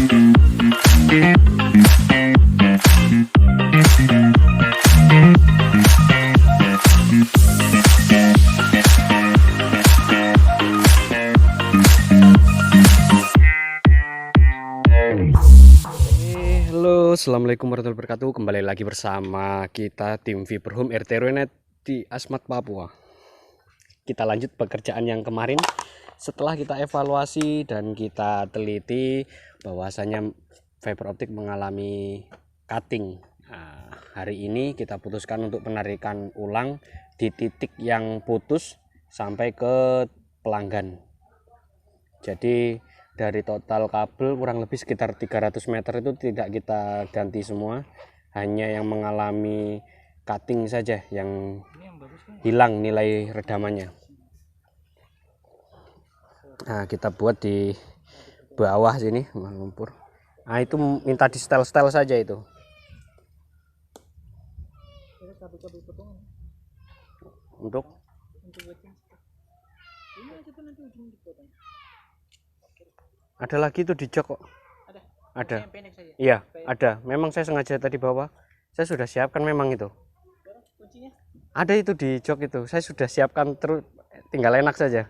Assalamualaikum warahmatullahi wabarakatuh. Kembali lagi bersama kita tim Fiber Home RT Rw di Asmat, Papua. Kita lanjut pekerjaan yang kemarin. Setelah kita evaluasi dan kita teliti bahwasanya fiber optik mengalami cutting. Nah, hari ini kita putuskan untuk penarikan ulang di titik yang putus sampai ke pelanggan. Jadi dari total kabel kurang lebih sekitar 300 meter itu tidak kita ganti semua, hanya yang mengalami cutting saja yang hilang nilai redamannya. Nah, kita buat di bawah sini lumpur. Nah, itu minta di setel-setel saja itu. Untuk ada lagi itu di jok kok. Ada. Iya, ada. Memang saya sengaja tadi bawa. Saya sudah siapkan memang itu. Ada itu di jok itu. Saya sudah siapkan, terus tinggal enak saja.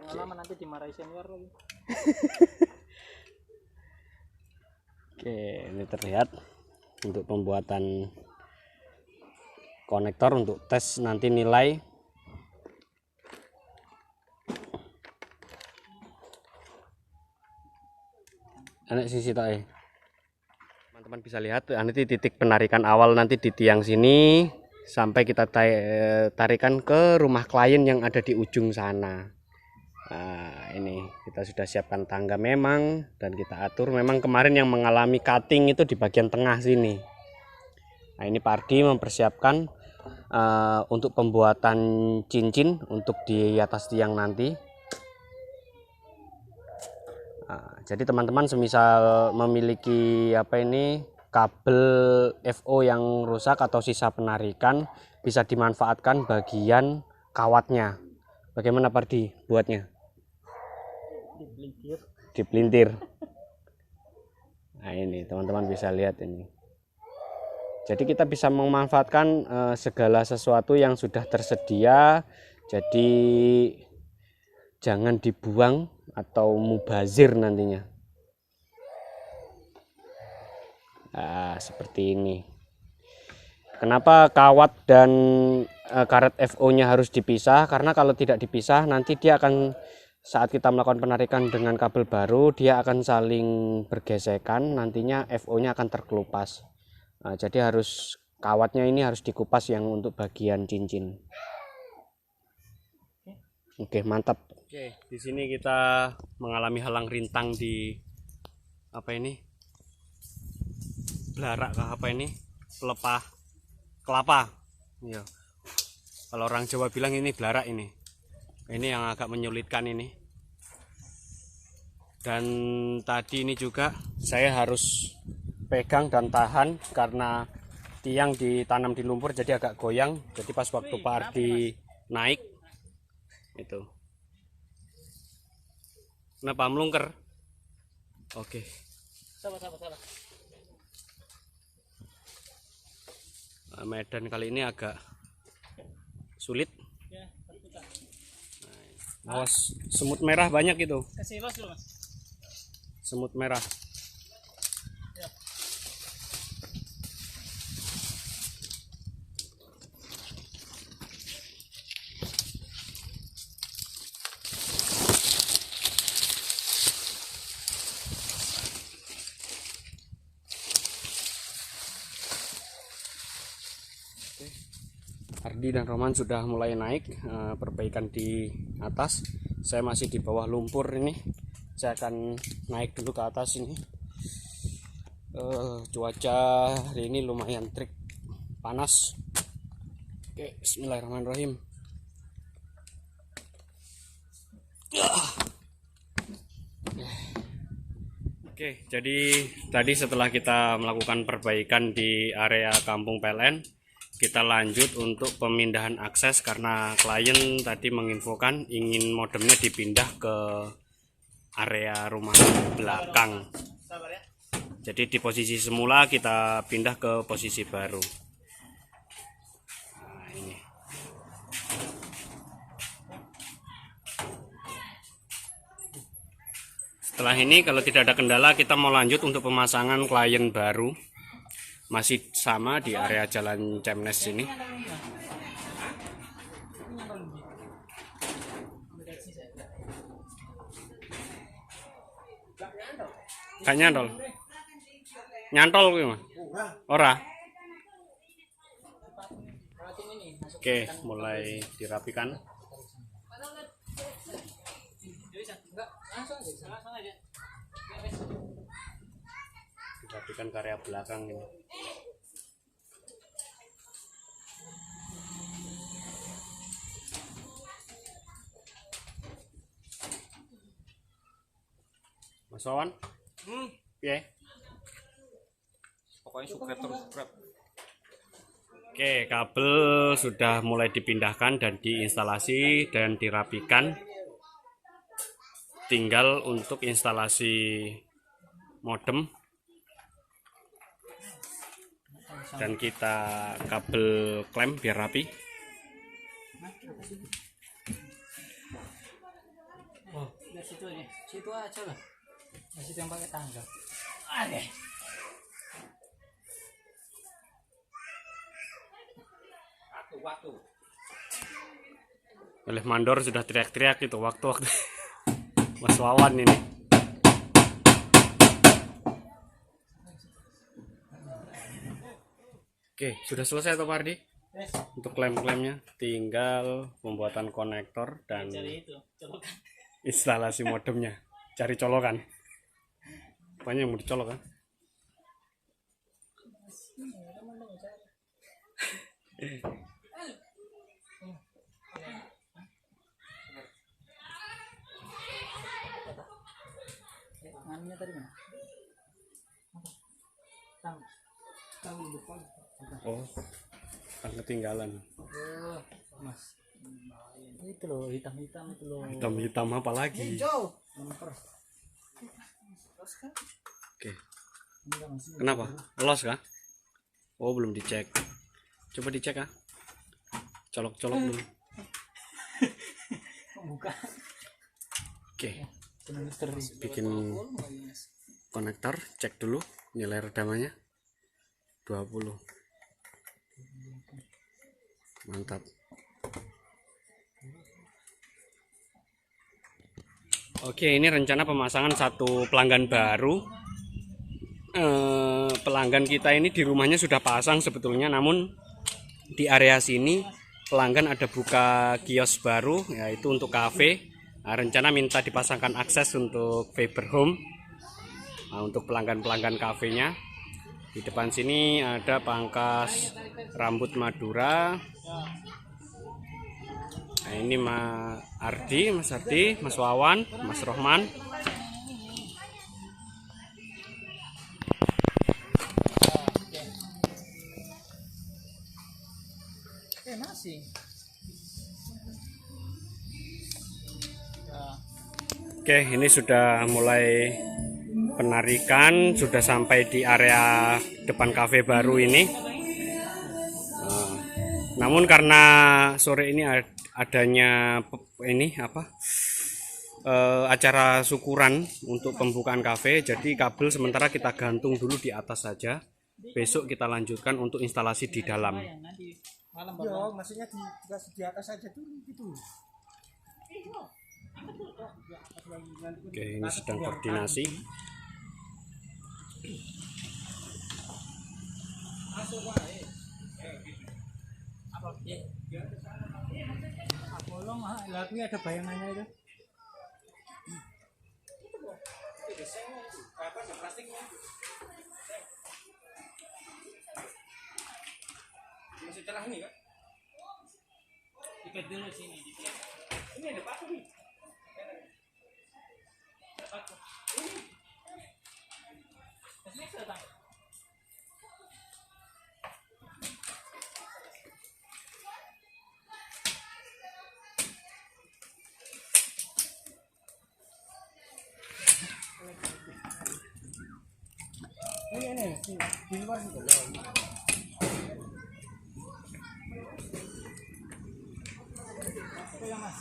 Pengalaman nanti dimarahi senior lagi. Oke, ini terlihat untuk pembuatan konektor untuk tes nanti nilai. Anak sisi tak, teman-teman bisa lihat nanti titik penarikan awal nanti di tiang sini sampai kita tarikan ke rumah klien yang ada di ujung sana. Nah, ini kita sudah siapkan tangga memang dan kita atur. Memang kemarin yang mengalami cutting itu di bagian tengah sini. Nah, ini Pak Ardi mempersiapkan untuk pembuatan cincin untuk di atas tiang nanti. Nah, jadi teman-teman semisal memiliki kabel FO yang rusak atau sisa penarikan, bisa dimanfaatkan bagian kawatnya. Bagaimana Pak Ardi buatnya? Dipelintir. Nah, ini teman-teman bisa lihat ini. Jadi kita bisa memanfaatkan segala sesuatu yang sudah tersedia. Jadi jangan dibuang atau mubazir nantinya. Nah, seperti ini. Kenapa kawat dan karet FO-nya harus dipisah? Karena kalau tidak dipisah nanti dia akan, saat kita melakukan penarikan dengan kabel baru, dia akan saling bergesekan, nantinya FO-nya akan terkelupas. Nah, jadi harus kawatnya ini harus dikupas yang untuk bagian cincin. Oke, mantap. Oke, di sini kita mengalami halang rintang di belarak pelepah kelapa. Iya. Kalau orang Jawa bilang ini belarak ini. Ini yang agak menyulitkan ini. Dan tadi ini juga saya harus pegang dan tahan karena tiang ditanam di lumpur jadi agak goyang. Jadi pas waktu Pak Ardi naik itu. Kenapa melungker? Oke. Sabar. Medan kali ini agak sulit. Awas, semut merah banyak itu. Kesilos loh, Mas. Semut merah. Ya. Ardi dan Roman sudah mulai naik perbaikan di atas. Saya masih di bawah lumpur ini. Saya akan naik dulu ke atas ini. Cuaca hari ini lumayan terik, panas. Oke, bismillahirrahmanirrahim. Oke, jadi tadi setelah kita melakukan perbaikan di area kampung PLN, kita lanjut untuk pemindahan akses karena klien tadi menginfokan ingin modemnya dipindah ke area rumah belakang. Jadi di posisi semula kita pindah ke posisi baru. Nah, ini. Setelah ini kalau tidak ada kendala kita mau lanjut untuk pemasangan klien baru. Masih sama di area Jalan Cemnes ini. Gak nyantol. Nyantol kuwi mah. Ora. Oke, mulai dirapikan. Dirapikan ke area belakang ini. Mas Wawan? Piye? Pokoknya subscribe terus, subscribe. Oke, kabel sudah mulai dipindahkan dan diinstalasi dan dirapikan. Tinggal untuk instalasi modem. Dan kita kabel klem biar rapi. Oh, dari situ aja. Situ aja lah. Dari situ yang pakai tangga. Aneh. Waktu. Oleh Mandor sudah teriak-teriak itu waktu-waktu. Mas Wawan ini. Oke, sudah selesai toh Pak Ardi? Untuk klem-klemnya tinggal pembuatan konektor dan instalasi modemnya. Cari colokan. Banyak yang mau dicolok kan? Tangannya tadi mana? Tahu depan. Oh, kan ketinggalan. Oh, Mas. Itu loh, hitam-hitam itu loh. Hitam-hitam apa lagi? Hijau. Oke. Kenapa? Los kah? Oh, belum dicek. Coba dicek ah. Colok-colok dulu. Buka. Oke. Bikin konektor, cek dulu nilai redamannya 20. Mantap. Oke, ini rencana pemasangan satu pelanggan baru. Pelanggan kita ini di rumahnya sudah pasang sebetulnya, namun di area sini pelanggan ada buka kios baru, yaitu untuk cafe. Nah, rencana minta dipasangkan akses untuk Fiber Home. Nah, untuk pelanggan-pelanggan kafenya. Di depan sini ada pangkas rambut Madura. Nah, ini Mas Ardi, Mas Wawan, Mas Rohman. Masih. Oke, ini sudah mulai penarikan, sudah sampai di area depan kafe baru ini. Namun karena sore ini adanya acara syukuran untuk pembukaan kafe, jadi kabel sementara kita gantung dulu di atas saja. Besok kita lanjutkan untuk instalasi di dalam. Yo, maksudnya di atas aja dulu gitu. Oke, ini sedang koordinasi. Bolong lagu ada bayangannya itu. Masih cerah nih kak. Ikat dulu sini. Ini ada paku nih. Ada paku. Ini. Masih datang. Ini di luar situ. Itu yang mas.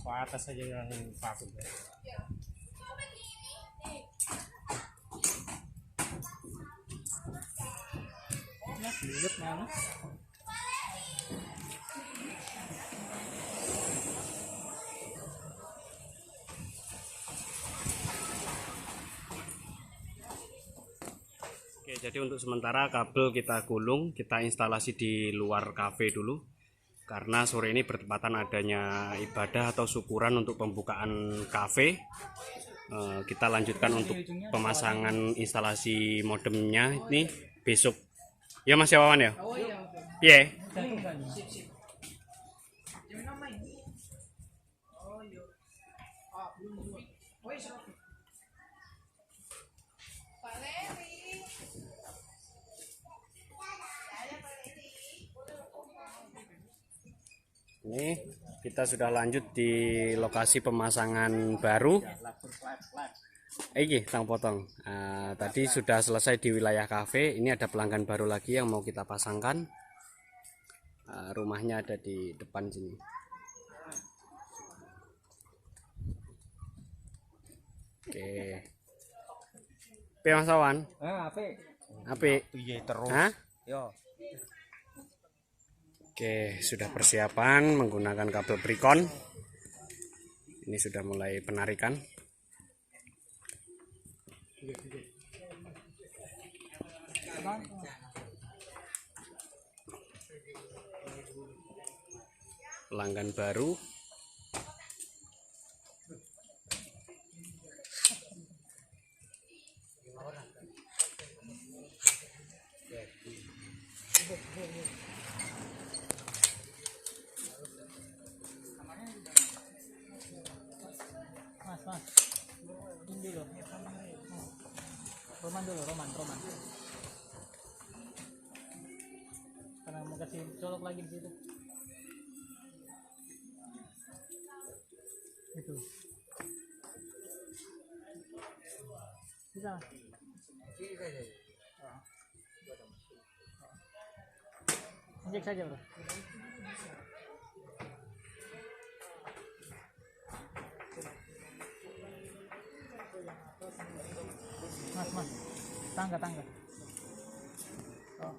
Ke atas saja yang paku. Nah, lihat mana? Oke, jadi untuk sementara kabel kita gulung, kita instalasi di luar kafe dulu. Karena sore ini bertepatan adanya ibadah atau syukuran untuk pembukaan kafe. Kita lanjutkan untuk pemasangan instalasi modemnya ini besok. Ya Mas Wawan ya? Iya. Ini kita sudah lanjut di lokasi pemasangan baru. Iki tang potong. Tadi sudah selesai di wilayah kafe. Ini ada pelanggan baru lagi yang mau kita pasangkan. Rumahnya ada di depan sini. Oke. Oke Mas Wawan. Apik. Iya terus. Hah? Yo. Oke, sudah persiapan menggunakan kabel Bricon. Ini sudah mulai penarikan. Pelanggan baru. Mas. Ini dulu. Roman dulu, Roman. Karena mau kasih colok lagi di situ. Itu. Bisa. Injek saja, Bro. Mas. Tangga. Oh.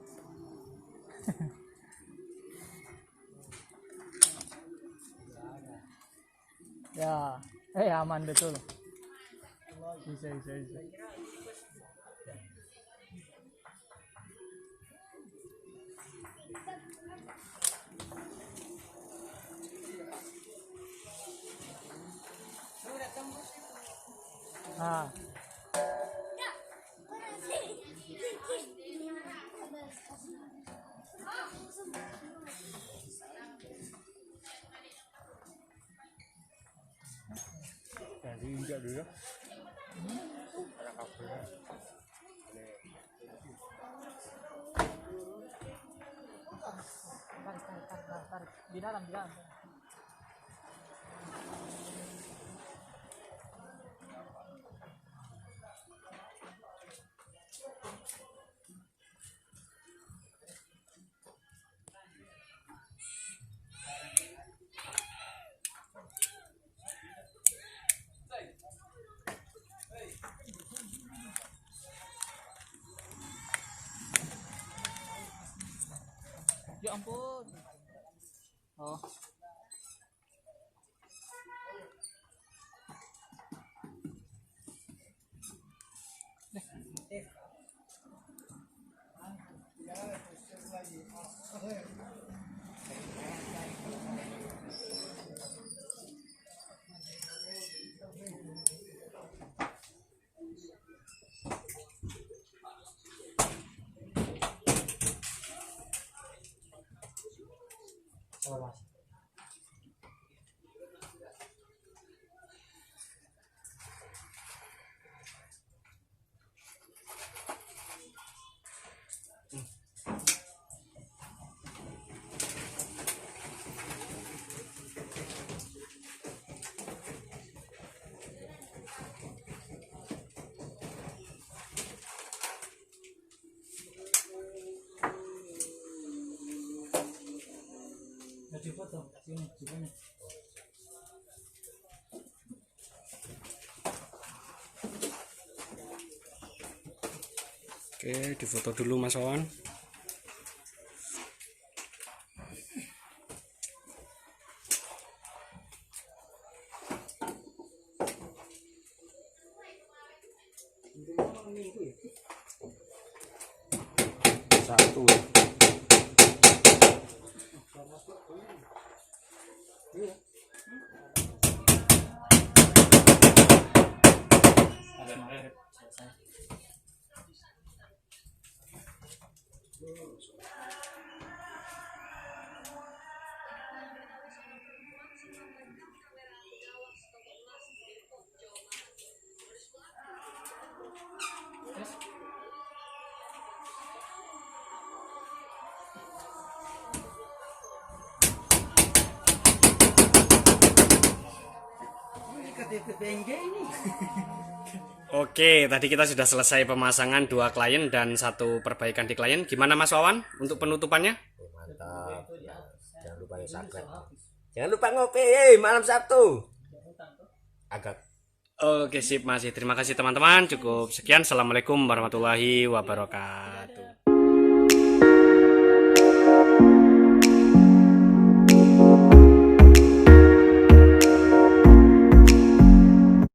Ya, aman betul. Bisa. Ah. Jadi injak dulu. Ada kabelnya. Tarik. Di dalam. Ya ampun. Oh. Mas. dipotong sini sini. Oke, difoto dulu Mas Wawan. Satu. Oke, tadi kita sudah selesai pemasangan 2 klien dan 1 perbaikan di klien. Gimana Mas Wawan untuk penutupannya? Mantap. Nah, jangan lupa ya subscribe. Jangan lupa ngopi malam Sabtu. Agak. Oke, sip Mas. Terima kasih teman-teman. Cukup sekian. Assalamualaikum warahmatullahi wabarakatuh.